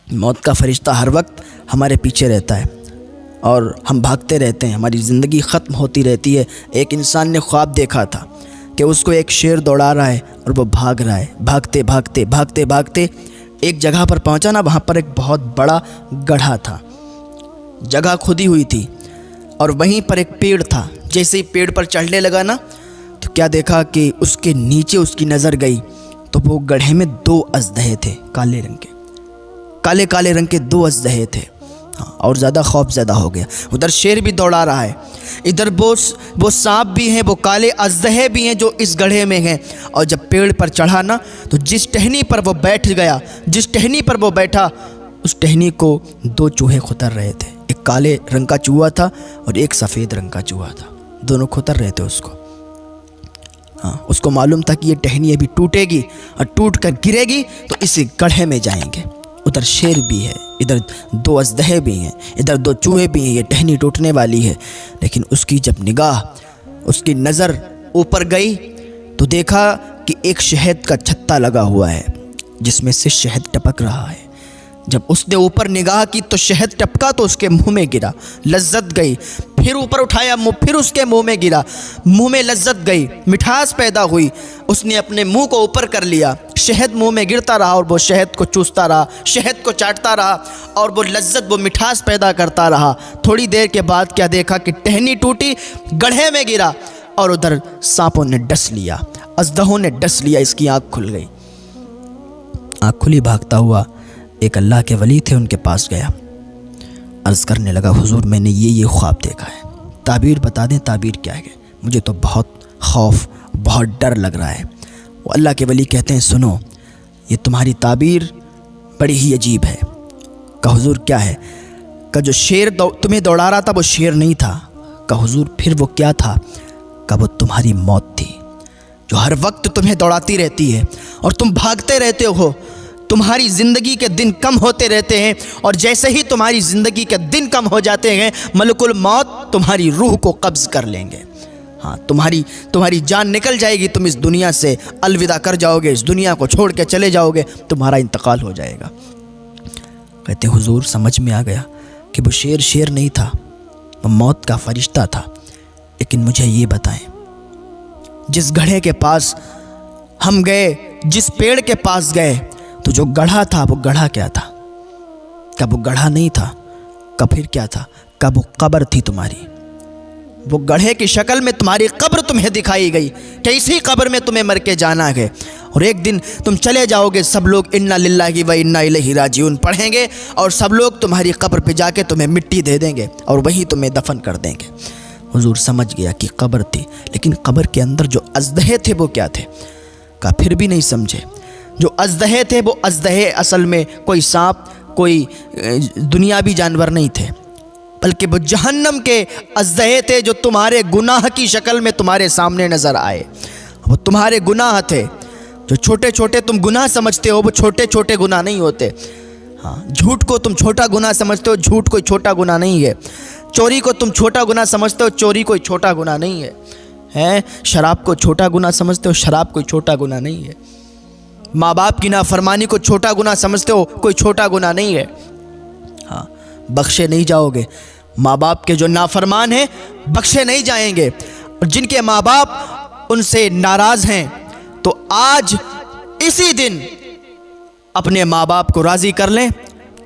موت کا فرشتہ ہر وقت ہمارے پیچھے رہتا ہے اور ہم بھاگتے رہتے ہیں، ہماری زندگی ختم ہوتی رہتی ہے۔ ایک انسان نے خواب دیکھا تھا کہ اس کو ایک شیر دوڑا رہا ہے اور وہ بھاگ رہا ہے، بھاگتے بھاگتے بھاگتے بھاگتے ایک جگہ پر پہنچا نا، وہاں پر ایک بہت بڑا گڑھا تھا، جگہ کھدی ہوئی تھی اور وہیں پر ایک پیڑ تھا۔ جیسے ہی پیڑ پر چڑھنے لگا نا تو کیا دیکھا کہ اس کے نیچے اس کی نظر گئی تو وہ گڑھے میں 2 اژدہے تھے، کالے رنگ کے، کالے کالے رنگ کے 2 اژدہے تھے۔ اور زیادہ خوف زدہ ہو گیا۔ ادھر شیر بھی دوڑا رہا ہے، ادھر وہ سانپ بھی ہیں، وہ کالے اژدہے بھی ہیں جو اس گڑھے میں ہیں۔ اور جب پیڑ پر چڑھا نا تو جس ٹہنی پر وہ بیٹھ گیا، جس ٹہنی پر وہ بیٹھا، اس ٹہنی کو 2 چوہے کھتر رہے تھے۔ ایک کالے رنگ کا چوہا تھا اور ایک سفید رنگ کا چوہا تھا، دونوں کھتر رہے تھے اس کو۔ اس کو معلوم تھا کہ یہ ٹہنی ابھی ٹوٹے گی اور ٹوٹ کر گرے گی تو اسی گڑھے میں جائیں گے۔ ادھر شیر بھی ہے، ادھر 2 اژدہے بھی ہیں، ادھر 2 چوہے بھی ہیں، یہ ٹہنی ٹوٹنے والی ہے۔ لیکن اس کی جب نگاہ، اس کی نظر اوپر گئی تو دیکھا کہ ایک شہد کا چھتا لگا ہوا ہے جس میں سے شہد ٹپک رہا ہے۔ جب اس نے اوپر نگاہ کی تو شہد ٹپکا تو اس کے منہ میں گرا، لذت گئی۔ پھر اوپر اٹھایا منہ، پھر اس کے منہ میں گرا، منہ میں لذت گئی، مٹھاس پیدا ہوئی۔ اس نے اپنے منہ کو اوپر کر لیا، شہد منہ میں گرتا رہا اور وہ شہد کو چوستا رہا، شہد کو چاٹتا رہا اور وہ لذت، وہ مٹھاس پیدا کرتا رہا۔ تھوڑی دیر کے بعد کیا دیکھا کہ ٹہنی ٹوٹی، گڑھے میں گرا اور ادھر سانپوں نے ڈس لیا، اژدہوں نے ڈس لیا۔ اس کی آنکھ کھل گئی، آنکھ کھلی، بھاگتا ہوا ایک اللہ کے ولی تھے، ان کے پاس گیا، عرض کرنے لگا حضور میں نے یہ خواب دیکھا ہے، تعبیر بتا دیں، تعبیر کیا ہے؟ مجھے تو بہت خوف، بہت ڈر لگ رہا ہے۔ وہ اللہ کے ولی کہتے ہیں سنو، یہ تمہاری تعبیر بڑی ہی عجیب ہے۔ کہ حضور کیا ہے؟ کہ جو شیر تمہیں دوڑا رہا تھا وہ شیر نہیں تھا۔ کہ حضور پھر وہ کیا تھا؟ کہ وہ تمہاری موت تھی جو ہر وقت تمہیں دوڑاتی رہتی ہے اور تم بھاگتے رہتے ہو۔ تمہاری زندگی کے دن کم ہوتے رہتے ہیں اور جیسے ہی تمہاری زندگی کے دن کم ہو جاتے ہیں ملک الموت تمہاری روح کو قبض کر لیں گے۔ تمہاری جان نکل جائے گی، تم اس دنیا سے الوداع کر جاؤ گے، اس دنیا کو چھوڑ کے چلے جاؤ گے، تمہارا انتقال ہو جائے گا۔ کہتے حضور سمجھ میں آ گیا کہ وہ شیر نہیں تھا، وہ موت کا فرشتہ تھا۔ لیکن مجھے یہ بتائیں، جس گڑھے کے پاس ہم گئے، جس پیڑ کے پاس گئے تو جو گڑھا تھا وہ گڑھا کیا تھا؟ کب وہ گڑھا نہیں تھا؟ کب پھر کیا تھا؟ کب وہ قبر تھی تمہاری؟ وہ گڑھے کی شکل میں تمہاری قبر تمہیں دکھائی گئی کہ اسی قبر میں تمہیں مر کے جانا ہے اور ایک دن تم چلے جاؤ گے۔ سب لوگ انا للہ و انا الیہ راجعون پڑھیں گے اور سب لوگ تمہاری قبر پہ جا کے تمہیں مٹی دے دیں گے اور وہیں تمہیں دفن کر دیں گے۔ حضور سمجھ گیا کہ قبر تھی، لیکن قبر کے اندر جو اژدہے تھے وہ کیا تھے؟ کہا پھر بھی نہیں سمجھے۔ جو اژدہے تھے وہ اژدہے اصل میں کوئی سانپ، کوئی دنیاوی جانور نہیں تھے، بلکہ وہ جہنم کے اژدہے تھے جو تمہارے گناہ کی شکل میں تمہارے سامنے نظر آئے۔ وہ تمہارے گناہ تھے، جو چھوٹے چھوٹے تم گناہ سمجھتے ہو وہ چھوٹے چھوٹے گناہ نہیں ہوتے۔ جھوٹ کو تم چھوٹا گناہ سمجھتے ہو، جھوٹ کوئی چھوٹا گناہ نہیں ہے۔ چوری کو تم چھوٹا گناہ سمجھتے ہو، چوری کوئی چھوٹا گناہ نہیں ہے۔ شراب کو چھوٹا گناہ سمجھتے ہو، شراب کوئی چھوٹا گناہ نہیں ہے۔ ماں باپ کی نافرمانی کو چھوٹا گناہ سمجھتے ہو، کوئی چھوٹا گناہ نہیں ہے۔ بخشے نہیں جاؤ گے، ماں باپ کے جو نافرمان ہیں بخشے نہیں جائیں گے، اور جن کے ماں باپ ان سے ناراض ہیں تو آج اسی دن اپنے ماں باپ کو راضی کر لیں،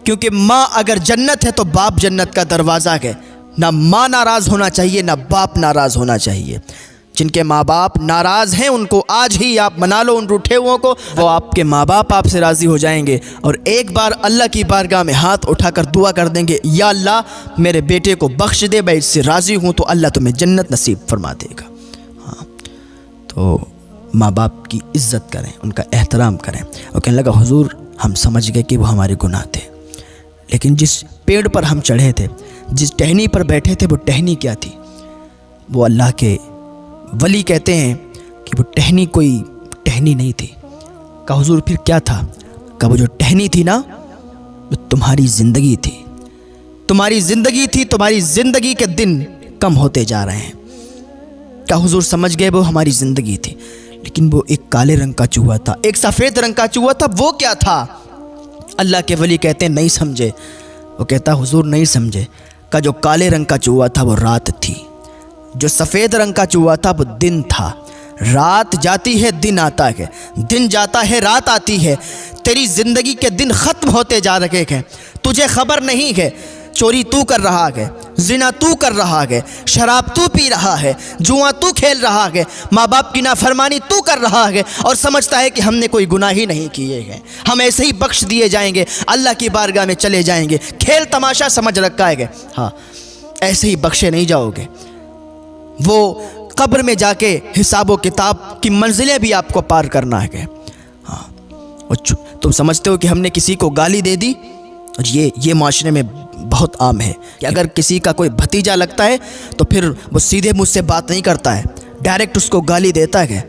کیونکہ ماں اگر جنت ہے تو باپ جنت کا دروازہ ہے۔ نہ ماں ناراض ہونا چاہیے، نہ باپ ناراض ہونا چاہیے۔ جن کے ماں باپ ناراض ہیں ان کو آج ہی آپ منا لو، ان روٹھے ہوئوں کو، وہ آپ کے ماں باپ آپ سے راضی ہو جائیں گے اور ایک بار اللہ کی بارگاہ میں ہاتھ اٹھا کر دعا کر دیں گے، یا اللہ میرے بیٹے کو بخش دے، میں اس سے راضی ہوں، تو اللہ تمہیں جنت نصیب فرما دے گا۔ تو ماں باپ کی عزت کریں، ان کا احترام کریں۔ اور کہنے لگا حضور ہم سمجھ گئے کہ وہ ہمارے گناہ تھے، لیکن جس پیڑ پر ہم چڑھے تھے، جس ٹہنی پر بیٹھے تھے، وہ ٹہنی کیا تھی؟ وہ اللہ کے ولی کہتے ہیں کہ وہ ٹہنی کوئی ٹہنی نہیں تھی۔ کہ حضور پھر کیا تھا؟ کہ وہ جو ٹہنی تھی نا وہ تمہاری زندگی تھی، تمہاری زندگی تھی، تمہاری زندگی کے دن کم ہوتے جا رہے ہیں۔ کہ حضور سمجھ گئے وہ ہماری زندگی تھی، لیکن وہ ایک کالے رنگ کا چوہا تھا، ایک سفید رنگ کا چوہا تھا، وہ کیا تھا؟ اللہ کے ولی کہتے ہیں نہیں سمجھے. وہ کہتا حضور نہیں سمجھے. کا جو کالے رنگ کا چوہا تھا وہ رات تھی، جو سفید رنگ کا چوہا تھا وہ دن تھا. رات جاتی ہے دن آتا ہے، دن جاتا ہے رات آتی ہے. تیری زندگی کے دن ختم ہوتے جا رہے ہیں، تجھے خبر نہیں ہے. چوری تو کر رہا ہے، زنا تو کر رہا ہے، شراب تو پی رہا ہے، جوا تو کھیل رہا ہے، ماں باپ کی نافرمانی تو کر رہا ہے، اور سمجھتا ہے کہ ہم نے کوئی گناہ ہی نہیں کیے ہیں، ہم ایسے ہی بخش دیے جائیں گے، اللہ کی بارگاہ میں چلے جائیں گے. کھیل تماشا سمجھ رکھا ہے. ہاں ایسے ہی بخشے نہیں جاؤ گے. وہ قبر میں جا کے حساب و کتاب کی منزلیں بھی آپ کو پار کرنا ہے. ہاں تم سمجھتے ہو کہ ہم نے کسی کو گالی دے دی، اور یہ معاشرے میں بہت عام ہے کہ اگر کسی کا کوئی بھتیجا لگتا ہے تو پھر وہ سیدھے مجھ سے بات نہیں کرتا ہے، ڈائریکٹ اس کو گالی دیتا ہے.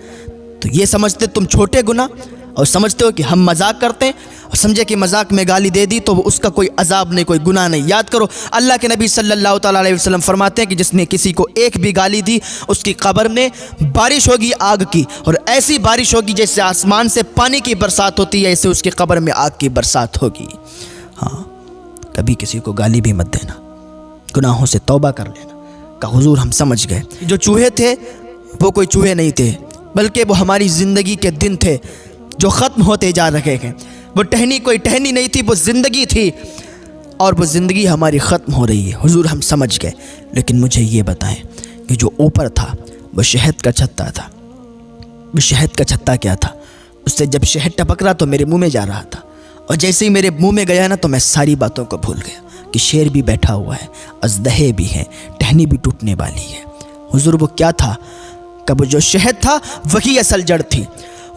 تو یہ سمجھتے تم چھوٹے گناہ، اور سمجھتے ہو کہ ہم مذاق کرتے ہیں، اور سمجھے کہ مذاق میں گالی دے دی تو اس کا کوئی عذاب نہیں، کوئی گناہ نہیں. یاد کرو اللہ کے نبی صلی اللہ تعالیٰ علیہ وسلم فرماتے ہیں کہ جس نے کسی کو ایک بھی گالی دی اس کی قبر میں بارش ہوگی آگ کی، اور ایسی بارش ہوگی جیسے آسمان سے پانی کی برسات ہوتی ہے، ایسے اس کی قبر میں آگ کی برسات ہوگی. ہاں کبھی کسی کو گالی بھی مت دینا، گناہوں سے توبہ کر لینا. کہ حضور ہم سمجھ گئے جو چوہے تھے وہ کوئی چوہے نہیں تھے، بلکہ وہ ہماری زندگی کے دن تھے جو ختم ہوتے جا رہے ہیں. وہ ٹہنی کوئی ٹہنی نہیں تھی، وہ زندگی تھی، اور وہ زندگی ہماری ختم ہو رہی ہے. حضور ہم سمجھ گئے، لیکن مجھے یہ بتائیں کہ جو اوپر تھا وہ شہد کا چھتا تھا. وہ شہد کا چھتا کیا تھا؟ اس سے جب شہد ٹپک رہا تو میرے منہ میں جا رہا تھا، اور جیسے ہی میرے منہ میں گیا نا تو میں ساری باتوں کو بھول گیا کہ شیر بھی بیٹھا ہوا ہے، اژدہے بھی ہیں، ٹہنی بھی ٹوٹنے والی ہے. حضور وہ کیا تھا؟ کہ وہ جو شہد تھا وہی اصل جڑ تھی.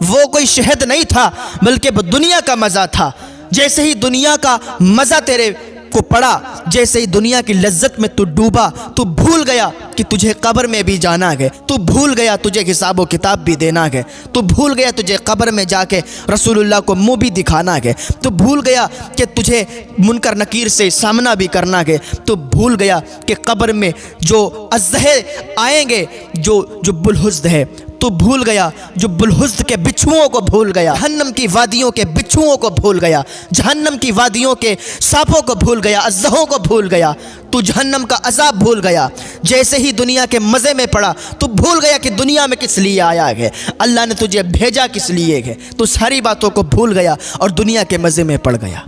وہ کوئی شہد نہیں تھا بلکہ وہ دنیا کا مزہ تھا. جیسے ہی دنیا کا مزہ تیرے کو پڑا، جیسے ہی دنیا کی لذت میں تو ڈوبا، تو بھول گیا کہ تجھے قبر میں بھی جانا ہے، تو بھول گیا تجھے حساب و کتاب بھی دینا ہے، تو بھول گیا تجھے قبر میں جا کے رسول اللہ کو منہ بھی دکھانا ہے، تو بھول گیا کہ تجھے منکر نکیر سے سامنا بھی کرنا ہے، تو بھول گیا کہ قبر میں جو اژدہے آئیں گے جو بلحزد ہے، تو بھول گیا جو بلحزد کے بچھوؤں کو بھول گیا، جہنم کی وادیوں کے بچھوؤں کو بھول گیا، جہنم کی وادیوں کے سانپوں کو بھول گیا، اژدہوں کو بھول گیا، تو جہنم کا عذاب بھول گیا. جیسے ہی دنیا کے مزے میں پڑا تو بھول گیا کہ دنیا میں کس لیے آیا ہے، اللہ نے تجھے بھیجا کس لیے ہے. تو ساری باتوں کو بھول گیا اور دنیا کے مزے میں پڑ گیا،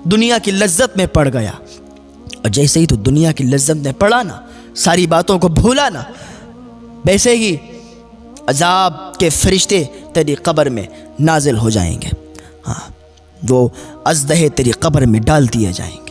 دنیا کی لذت میں پڑ گیا. اور جیسے ہی تو دنیا کی لذت میں پڑا نا، ساری باتوں کو بھولا نا، ویسے ہی عذاب کے فرشتے تیری قبر میں نازل ہو جائیں گے. ہاں وہ اژدہے تیری قبر میں ڈال دیے جائیں گے.